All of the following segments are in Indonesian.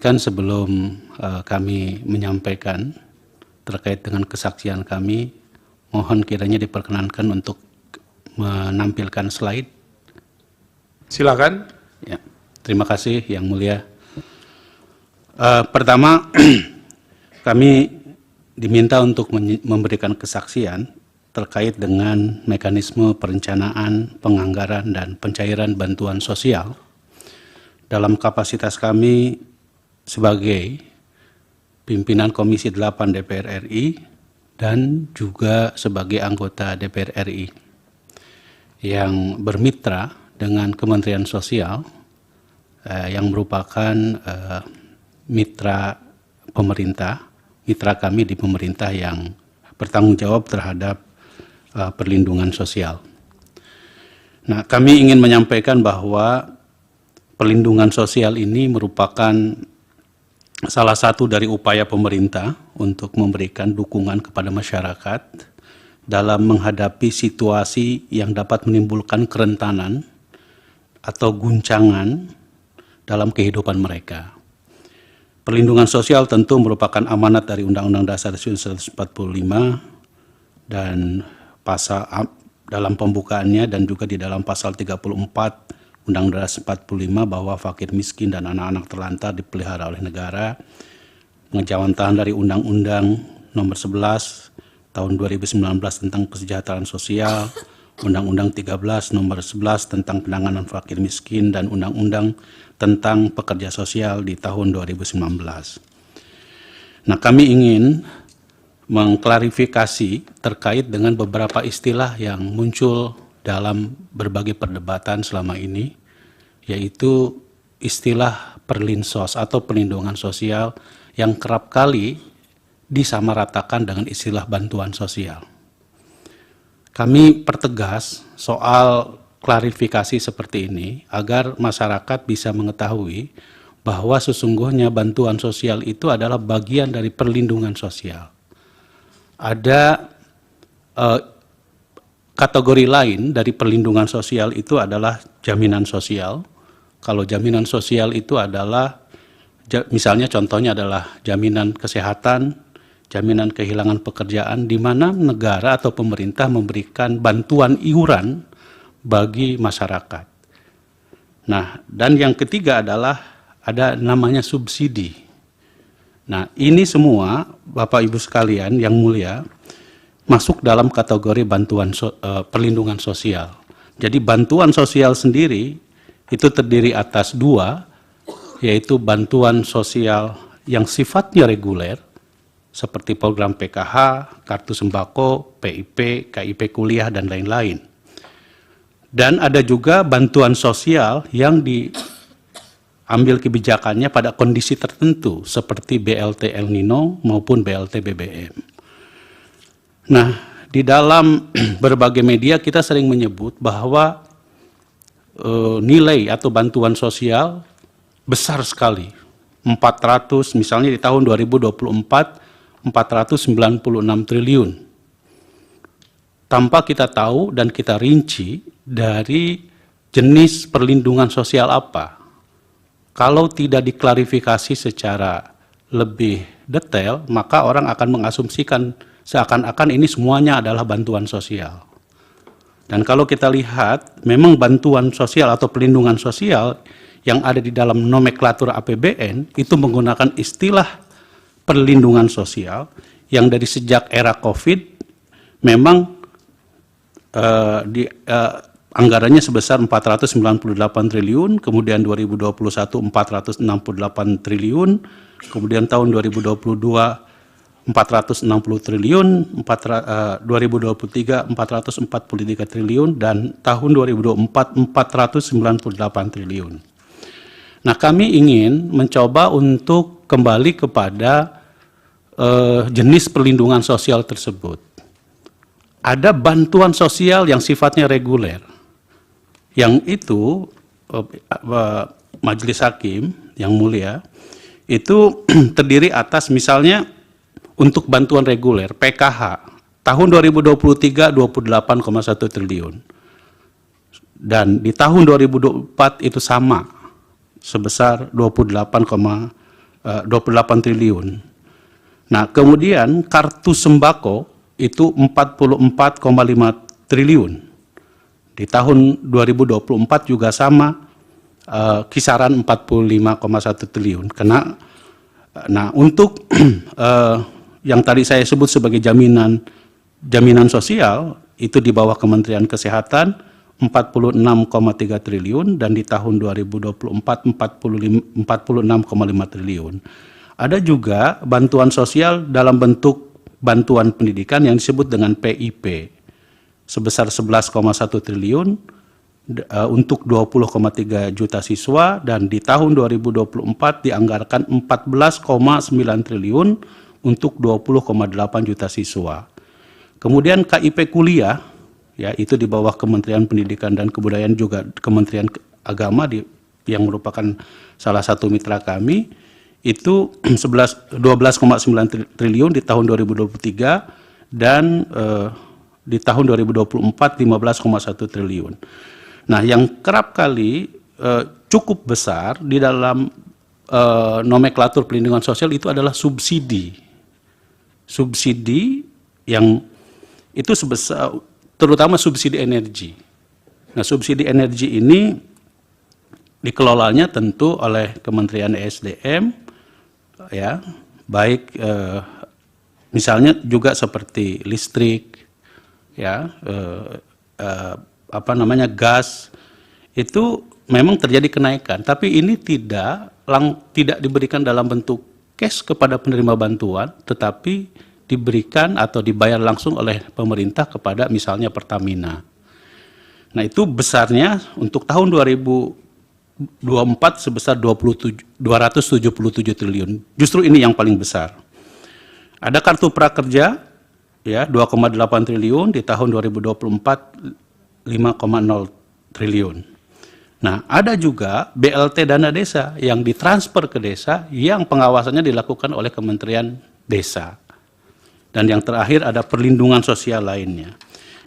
izinkan sebelum kami menyampaikan terkait dengan kesaksian kami, mohon kiranya diperkenankan untuk menampilkan slide. Silakan. Ya, terima kasih Yang Mulia. Pertama, kami diminta untuk memberikan kesaksian terkait dengan mekanisme perencanaan, penganggaran, dan pencairan bantuan sosial dalam kapasitas kami sebagai pimpinan Komisi 8 DPR RI dan juga sebagai anggota DPR RI yang bermitra dengan Kementerian Sosial yang merupakan mitra pemerintah, mitra kami di pemerintah yang bertanggung jawab terhadap perlindungan sosial. Nah, kami ingin menyampaikan bahwa perlindungan sosial ini merupakan salah satu dari upaya pemerintah untuk memberikan dukungan kepada masyarakat dalam menghadapi situasi yang dapat menimbulkan kerentanan atau guncangan dalam kehidupan mereka. Perlindungan sosial tentu merupakan amanat dari Undang-Undang Dasar 1945 dan pasal dalam pembukaannya dan juga di dalam pasal 34 Undang-Undang Dasar 45 bahwa fakir miskin dan anak-anak terlantar dipelihara oleh negara. Pengejawantahan dari Undang-Undang Nomor 11 Tahun 2019 tentang kesejahteraan sosial, Undang-Undang 13 Nomor 11 tentang penanganan fakir miskin, dan Undang-Undang tentang pekerja sosial di tahun 2019. Nah, kami ingin mengklarifikasi terkait dengan beberapa istilah yang muncul dalam berbagai perdebatan selama ini, yaitu istilah perlinsos atau perlindungan sosial yang kerap kali disamaratakan dengan istilah bantuan sosial. Kami pertegas soal klarifikasi seperti ini agar masyarakat bisa mengetahui bahwa sesungguhnya bantuan sosial itu adalah bagian dari perlindungan sosial. Ada kategori lain dari perlindungan sosial itu adalah jaminan sosial. Kalau jaminan sosial itu adalah, misalnya contohnya adalah jaminan kesehatan, jaminan kehilangan pekerjaan, di mana negara atau pemerintah memberikan bantuan iuran bagi masyarakat. Nah, dan yang ketiga adalah ada namanya subsidi. Nah, ini semua Bapak Ibu sekalian yang mulia masuk dalam kategori bantuan perlindungan sosial. Jadi bantuan sosial sendiri itu terdiri atas dua, yaitu bantuan sosial yang sifatnya reguler, seperti program PKH, kartu sembako, PIP, KIP kuliah, dan lain-lain. Dan ada juga bantuan sosial yang diambil kebijakannya pada kondisi tertentu, seperti BLT El Nino maupun BLT BBM. Nah, di dalam berbagai media kita sering menyebut bahwa nilai atau bantuan sosial besar sekali, 400, misalnya di tahun 2024, 496 triliun. Tanpa kita tahu dan kita rinci dari jenis perlindungan sosial apa. Kalau tidak diklarifikasi secara lebih detail, maka orang akan mengasumsikan seakan-akan ini semuanya adalah bantuan sosial. Dan kalau kita lihat, memang bantuan sosial atau perlindungan sosial yang ada di dalam nomenklatur APBN itu menggunakan istilah perlindungan sosial yang dari sejak era COVID memang anggarannya sebesar 498 triliun, kemudian 2021 468 triliun, kemudian tahun 2022 460 triliun, 2023 443 triliun, dan tahun 2024 498 triliun. Nah, kami ingin mencoba untuk kembali kepada jenis perlindungan sosial tersebut. Ada bantuan sosial yang sifatnya reguler, yang itu Majelis Hakim yang mulia itu terdiri atas misalnya untuk bantuan reguler PKH tahun 2023 28,1 triliun, dan di tahun 2024 itu sama sebesar 28,1 28 triliun. Nah, kemudian kartu sembako itu 44,5 triliun. Di tahun 2024 juga sama, kisaran 45,1 triliun. Nah, untuk yang tadi saya sebut sebagai jaminan sosial, itu di bawah Kementerian Kesehatan 46,3 triliun, dan di tahun 2024 46,5 triliun. Ada juga bantuan sosial dalam bentuk bantuan pendidikan yang disebut dengan PIP sebesar 11,1 triliun untuk 20,3 juta siswa, dan di tahun 2024 dianggarkan 14,9 triliun untuk 20,8 juta siswa. Kemudian KIP kuliah, ya, itu di bawah Kementerian Pendidikan dan Kebudayaan, juga Kementerian Agama yang merupakan salah satu mitra kami, itu 12,9 triliun di tahun 2023, dan di tahun 2024 15,1 triliun. Nah, yang kerap kali cukup besar di dalam nomenklatur perlindungan sosial itu adalah subsidi. Subsidi yang itu sebesar, terutama subsidi energi. Nah, subsidi energi ini dikelolanya tentu oleh Kementerian ESDM, ya, baik misalnya juga seperti listrik, ya, gas, itu memang terjadi kenaikan, tapi ini tidak diberikan dalam bentuk cash kepada penerima bantuan, tetapi diberikan atau dibayar langsung oleh pemerintah kepada misalnya Pertamina. Nah, itu besarnya untuk tahun 2024 sebesar 277 triliun. Justru ini yang paling besar. Ada kartu prakerja, ya, 2,8 triliun, di tahun 2024 5,0 triliun. Nah, ada juga BLT dana desa yang ditransfer ke desa yang pengawasannya dilakukan oleh Kementerian Desa. Dan yang terakhir ada perlindungan sosial lainnya.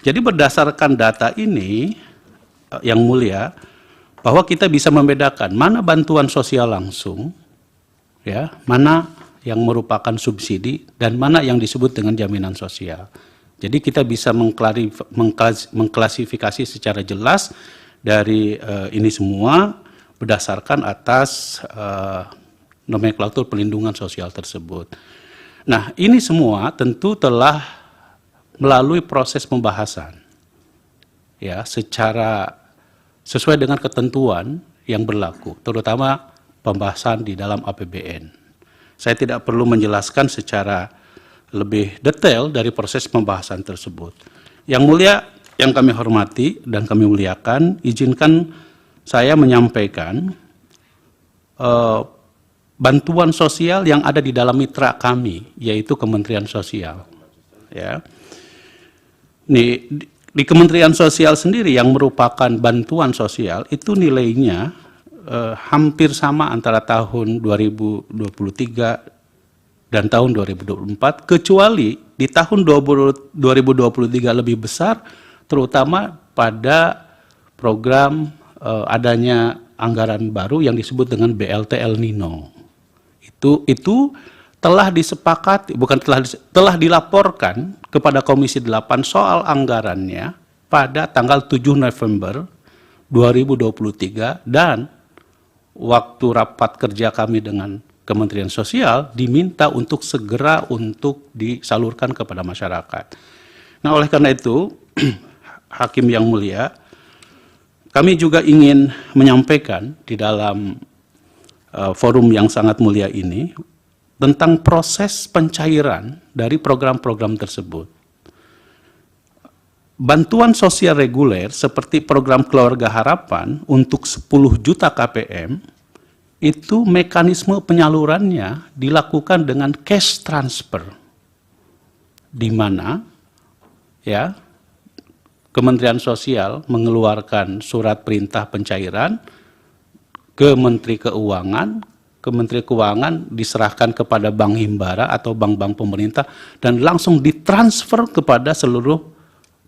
Jadi berdasarkan data ini, yang mulia, bahwa kita bisa membedakan mana bantuan sosial langsung, ya, mana yang merupakan subsidi, dan mana yang disebut dengan jaminan sosial. Jadi kita bisa mengklasifikasi secara jelas dari ini semua berdasarkan atas nomenklatur perlindungan sosial tersebut. Nah, ini semua tentu telah melalui proses pembahasan, ya, secara sesuai dengan ketentuan yang berlaku, terutama pembahasan di dalam APBN. Saya tidak perlu menjelaskan secara lebih detail dari proses pembahasan tersebut. Yang mulia, yang kami hormati dan kami muliakan, izinkan saya menyampaikan bantuan sosial yang ada di dalam mitra kami, yaitu Kementerian Sosial. Ya. Di Kementerian Sosial sendiri yang merupakan bantuan sosial itu nilainya hampir sama antara tahun 2023 dan tahun 2024, kecuali di tahun 2023 lebih besar, terutama pada program adanya anggaran baru yang disebut dengan BLT El Nino. Itu telah disepakati, telah dilaporkan kepada Komisi 8 soal anggarannya pada tanggal 7 November 2023, dan waktu rapat kerja kami dengan Kementerian Sosial diminta untuk segera untuk disalurkan kepada masyarakat. Nah, oleh karena itu, Hakim yang mulia, kami juga ingin menyampaikan di dalam forum yang sangat mulia ini tentang proses pencairan dari program-program tersebut. Bantuan sosial reguler seperti program Keluarga Harapan untuk 10 juta KPM, itu mekanisme penyalurannya dilakukan dengan cash transfer, di mana, ya, Kementerian Sosial mengeluarkan surat perintah pencairan ke Menteri Keuangan, Kementerian Keuangan diserahkan kepada Bank Himbara atau bank-bank pemerintah, dan langsung ditransfer kepada seluruh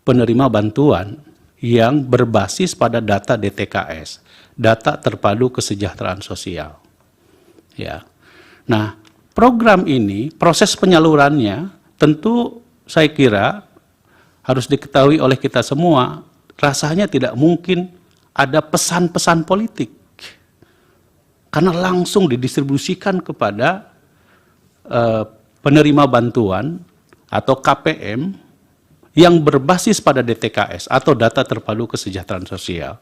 penerima bantuan yang berbasis pada data DTKS, data terpadu kesejahteraan sosial. Ya. Nah, program ini, proses penyalurannya tentu saya kira harus diketahui oleh kita semua, rasanya tidak mungkin ada pesan-pesan politik. Karena langsung didistribusikan kepada penerima bantuan atau KPM yang berbasis pada DTKS atau data terpadu kesejahteraan sosial.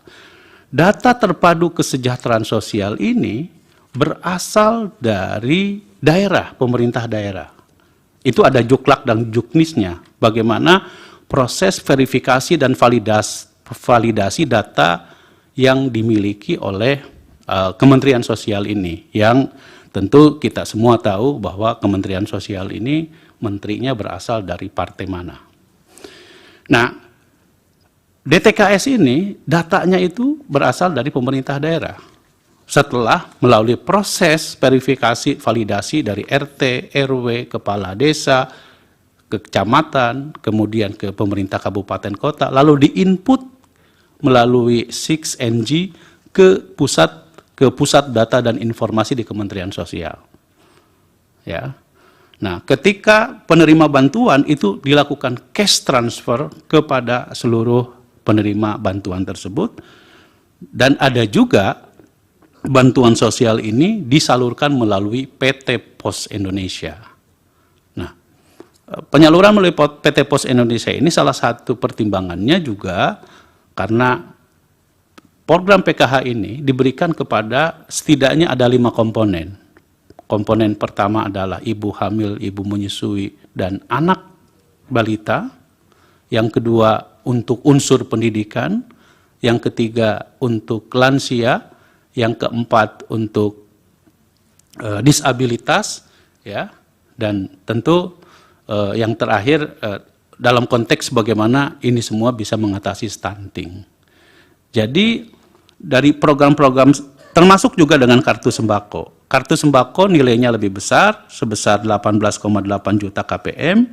Data terpadu kesejahteraan sosial ini berasal dari daerah, pemerintah daerah. Itu ada juklak dan juknisnya, bagaimana proses verifikasi dan validasi data yang dimiliki oleh Kementerian Sosial ini, yang tentu kita semua tahu bahwa Kementerian Sosial ini menterinya berasal dari partai mana. Nah, DTKS ini datanya itu berasal dari pemerintah daerah. Setelah melalui proses verifikasi validasi dari RT, RW, kepala desa, ke kecamatan, kemudian ke pemerintah kabupaten kota, lalu diinput melalui 6NG ke pusat data dan informasi di Kementerian Sosial. Ya. Nah, ketika penerima bantuan itu dilakukan cash transfer kepada seluruh penerima bantuan tersebut, dan ada juga bantuan sosial ini disalurkan melalui PT Pos Indonesia. Nah, penyaluran melalui PT Pos Indonesia ini salah satu pertimbangannya juga karena program PKH ini diberikan kepada setidaknya ada 5 komponen. Komponen pertama adalah ibu hamil, ibu menyusui, dan anak balita. Yang kedua untuk unsur pendidikan. Yang ketiga untuk lansia. Yang keempat untuk disabilitas. Ya. Dan tentu yang terakhir dalam konteks bagaimana ini semua bisa mengatasi stunting. Jadi dari program-program termasuk juga dengan kartu sembako. Kartu sembako nilainya lebih besar sebesar 18,8 juta KPM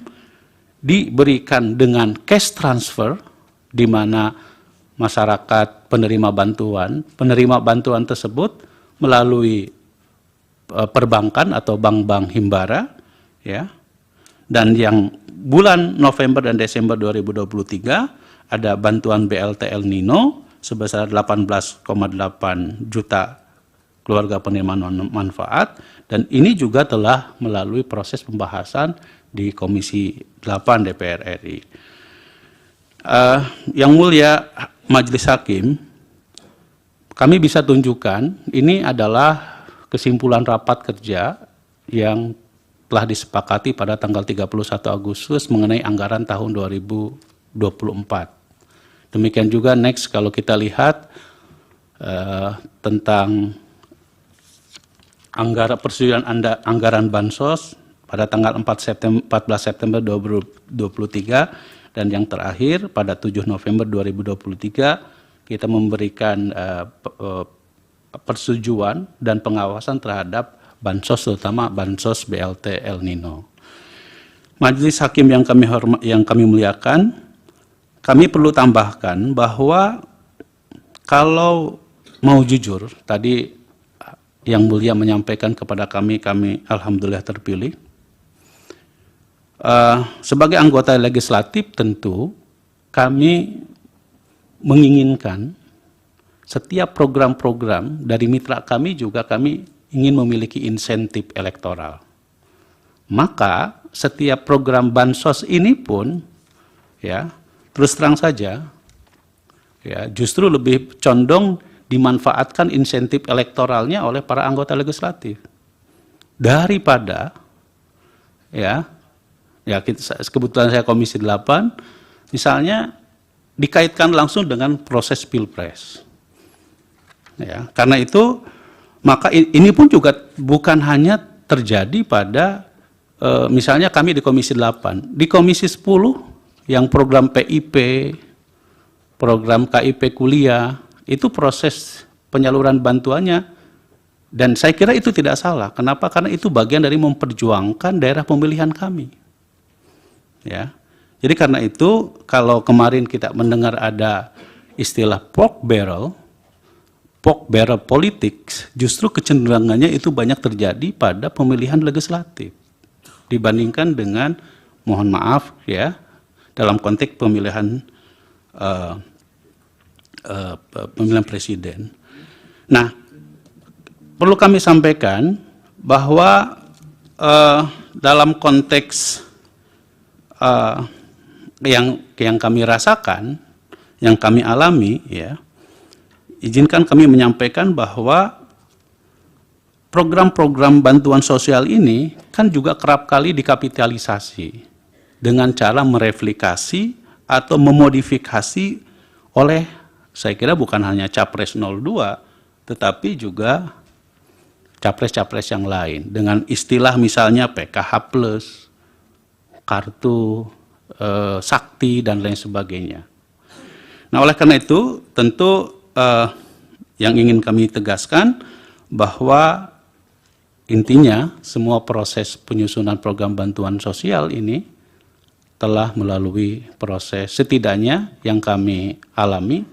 diberikan dengan cash transfer di mana masyarakat penerima bantuan tersebut melalui perbankan atau bank-bank himbara ya. Dan yang bulan November dan Desember 2023 ada bantuan BLT El Nino sebesar 18,8 juta keluarga penerima manfaat, dan ini juga telah melalui proses pembahasan di Komisi 8 DPR RI. Yang mulia Majelis Hakim, kami bisa tunjukkan ini adalah kesimpulan rapat kerja yang telah disepakati pada tanggal 31 Agustus mengenai anggaran tahun 2024. Demikian juga next kalau kita lihat tentang persetujuan anggaran Bansos pada tanggal 14 September 2023 dan yang terakhir pada 7 November 2023 kita memberikan persetujuan dan pengawasan terhadap Bansos, terutama Bansos BLT El Nino. Majelis Hakim yang kami muliakan, kami perlu tambahkan bahwa kalau mau jujur, tadi yang mulia menyampaikan kepada kami alhamdulillah terpilih. Sebagai anggota legislatif tentu kami menginginkan setiap program-program dari mitra kami juga kami ingin memiliki insentif elektoral. Maka setiap program bansos ini pun ya terus terang saja, ya, justru lebih condong dimanfaatkan insentif elektoralnya oleh para anggota legislatif daripada, kebetulan saya Komisi 8, misalnya dikaitkan langsung dengan proses pilpres. Ya, karena itu maka ini pun juga bukan hanya terjadi pada misalnya kami di Komisi 8, di Komisi 10 yang program PIP, program KIP kuliah, itu proses penyaluran bantuannya, dan saya kira itu tidak salah. Kenapa? Karena itu bagian dari memperjuangkan daerah pemilihan kami. Ya, jadi karena itu kalau kemarin kita mendengar ada istilah pork barrel pork barrel politics, justru kecenderungannya itu banyak terjadi pada pemilihan legislatif dibandingkan dengan, mohon maaf ya, dalam konteks pemilihan pemilihan presiden. Nah, perlu kami sampaikan bahwa dalam konteks yang kami rasakan, yang kami alami, ya, izinkan kami menyampaikan bahwa program-program bantuan sosial ini kan juga kerap kali dikapitalisasi dengan cara mereplikasi atau memodifikasi oleh, saya kira bukan hanya Capres 02, tetapi juga capres-capres yang lain dengan istilah misalnya PKH+, kartu sakti, dan lain sebagainya. Nah, oleh karena itu tentu yang ingin kami tegaskan bahwa intinya semua proses penyusunan program bantuan sosial ini telah melalui proses setidaknya yang kami alami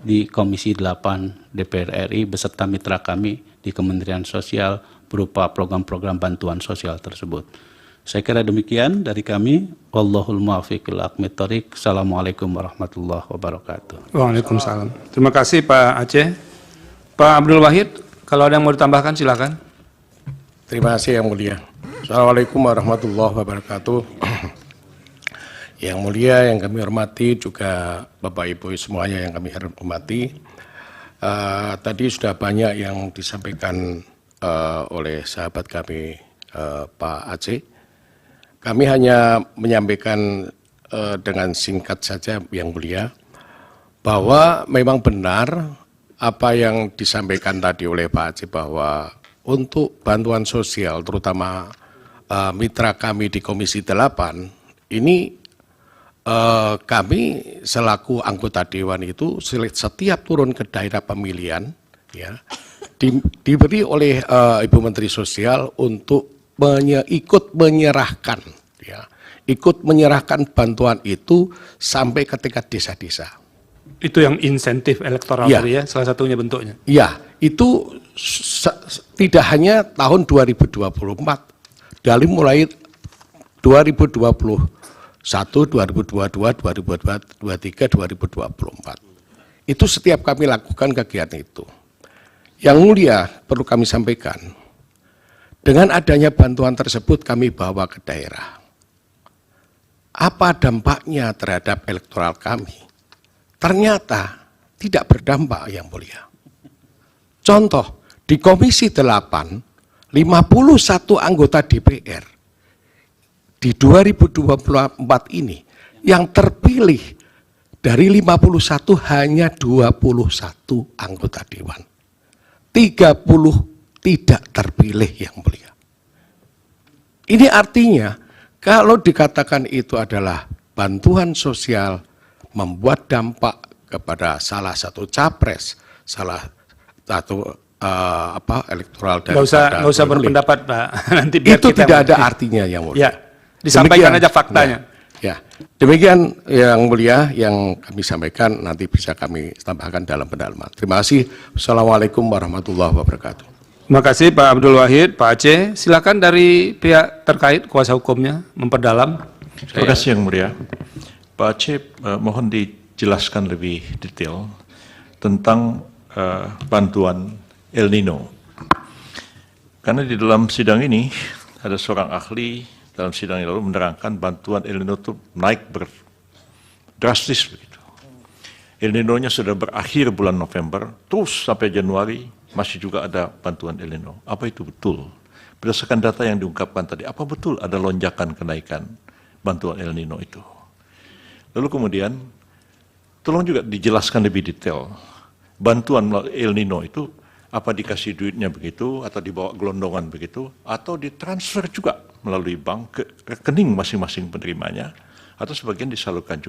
di Komisi 8 DPR RI beserta mitra kami di Kementerian Sosial berupa program-program bantuan sosial tersebut. Saya kira demikian dari kami. Wallahul muwaffiq ila aqwamit thoriq. Assalamualaikum warahmatullahi wabarakatuh. Waalaikumsalam. Terima kasih Pak Aceh. Pak Abdul Wahid, kalau ada yang mau ditambahkan silakan. Terima kasih Yang Mulia. Assalamualaikum warahmatullahi wabarakatuh. Yang Mulia, yang kami hormati, juga Bapak Ibu semuanya yang kami hormati. Tadi sudah banyak yang disampaikan oleh sahabat kami Pak Aceh. Kami hanya menyampaikan dengan singkat saja Yang Mulia, bahwa memang benar apa yang disampaikan tadi oleh Pak Aceh bahwa untuk bantuan sosial terutama mitra kami di Komisi 8 ini kami selaku anggota Dewan itu setiap turun ke daerah pemilihan ya diberi oleh Ibu Menteri Sosial untuk ikut menyerahkan ya, ikut menyerahkan bantuan itu sampai ke tingkat desa-desa. Itu yang insentif elektoral Ya. tadi ya, salah satunya bentuknya. Ya, itu tidak hanya tahun 2024, dari mulai 2021, 2022, 2023, 2024. Itu setiap kami lakukan kegiatan itu. Yang Mulia, perlu kami sampaikan, dengan adanya bantuan tersebut kami bawa ke daerah. Apa dampaknya terhadap elektoral kami? Ternyata tidak berdampak, Yang Mulia. Contoh, di Komisi 8, 51 anggota DPR di 2024 ini yang terpilih dari 51 hanya 21 anggota Dewan. 30 tidak terpilih, Yang Mulia. Ini artinya kalau dikatakan itu adalah bantuan sosial membuat dampak kepada salah satu capres, salah satu elektoral dari Nggak usah berpendapat Pak. Nanti biar itu kita tidak ada artinya, Yang Mulia. Ya, disampaikan Demikian, aja faktanya. Ya, demikian Yang Mulia yang kami sampaikan, nanti bisa kami tambahkan dalam pendalaman. Terima kasih. Wassalamualaikum warahmatullahi wabarakatuh. Terima kasih Pak Abdul Wahid. Pak Aceh, silakan dari pihak terkait kuasa hukumnya memperdalam. Terima kasih Yang Mulia. Pak Aceh, mohon dijelaskan lebih detail tentang bantuan El Nino. Karena di dalam sidang ini ada seorang ahli dalam sidang yang lalu menerangkan bantuan El Nino itu naik drastis begitu. El Nino-nya sudah berakhir bulan November, terus sampai Januari masih juga ada bantuan El Nino. Apa itu betul? Berdasarkan data yang diungkapkan tadi, apa betul ada lonjakan kenaikan bantuan El Nino itu? Lalu kemudian, tolong juga dijelaskan lebih detail. Bantuan El Nino itu, apa dikasih duitnya begitu, atau dibawa gelondongan begitu, atau ditransfer juga melalui bank ke rekening masing-masing penerimanya, atau sebagian disalurkan juga.